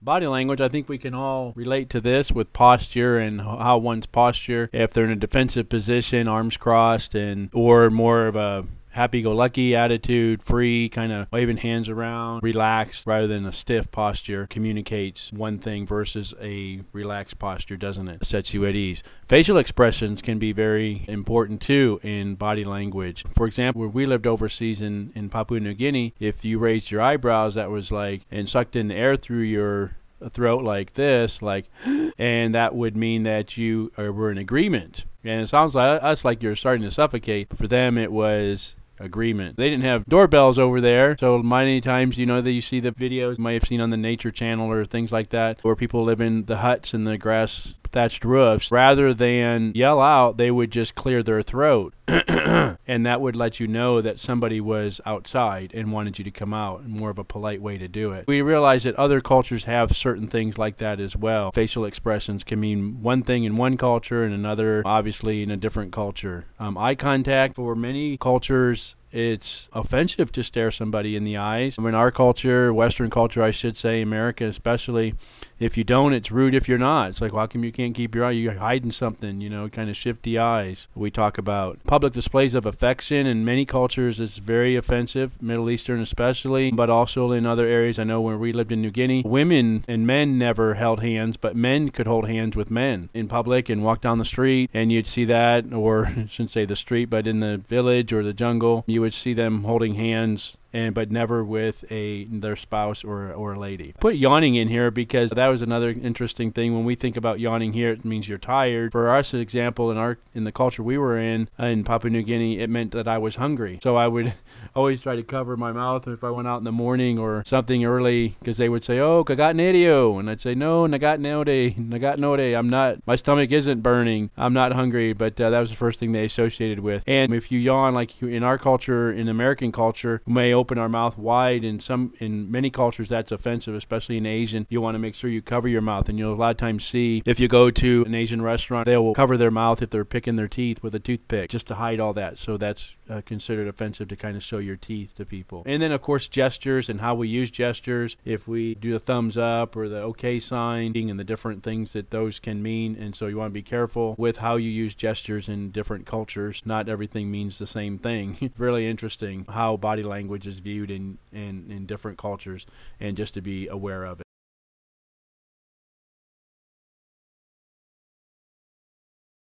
Body language, I think we can all relate to this with posture and how one's posture, if they're in a defensive position, arms crossed, and or more of a happy-go-lucky attitude, free, kind of waving hands around, relaxed, rather than a stiff posture, communicates one thing versus a relaxed posture, doesn't it? Sets you at ease. Facial expressions can be very important too in body language. For example, when we lived overseas in Papua New Guinea, if you raised your eyebrows, that was like, and sucked in air through your throat like this, like, and that would mean that you were in agreement. And it sounds like us like you're starting to suffocate. For them, it was agreement. They didn't have doorbells over there, so many times, you know, that you see the videos you might have seen on the Nature Channel or things like that, where people live in the huts and the grass thatched roofs. Rather than yell out, they would just clear their throat. And that would let you know that somebody was outside and wanted you to come out, more of a polite way to do it. We realize that other cultures have certain things like that as well. Facial expressions can mean one thing in one culture and another, obviously, in a different culture. Eye contact, for many cultures, it's offensive to stare somebody in the eyes. In our culture, Western culture, I should say, America especially, if you don't, it's rude if you're not. It's like, well, how come you can't keep your eye? You're hiding something, you know, kind of shifty eyes. We talk about public displays of affection. In many cultures, it's very offensive, Middle Eastern especially, but also in other areas. I know when we lived in New Guinea, women and men never held hands, but men could hold hands with men in public and walk down the street, and you'd see that, or I shouldn't say the street, but in the village or the jungle, you would see them holding hands, but never with their spouse or a lady. Put yawning in here because that was another interesting thing. When we think about yawning here, it means you're tired. For us, an example, in the culture we were in Papua New Guinea, it meant that I was hungry. So I would always try to cover my mouth if I went out in the morning or something early, because they would say, "Oh, kagat nedio," and I'd say, "No, nagat node, I'm not. My stomach isn't burning. I'm not hungry." But that was the first thing they associated with. And if you yawn, like in our culture, in American culture, we may open our mouth wide. In many cultures, that's offensive, especially in Asian. You want to make sure you cover your mouth, and you'll a lot of times see, if you go to an Asian restaurant, they will cover their mouth if they're picking their teeth with a toothpick, just to hide all that. So that's considered offensive, to kind of show your teeth to people. And then, of course, gestures and how we use gestures. If we do the thumbs up or the okay sign, and the different things that those can mean. And so you want to be careful with how you use gestures in different cultures. Not everything means the same thing. It's really interesting how body language is viewed in different cultures, and just to be aware of it.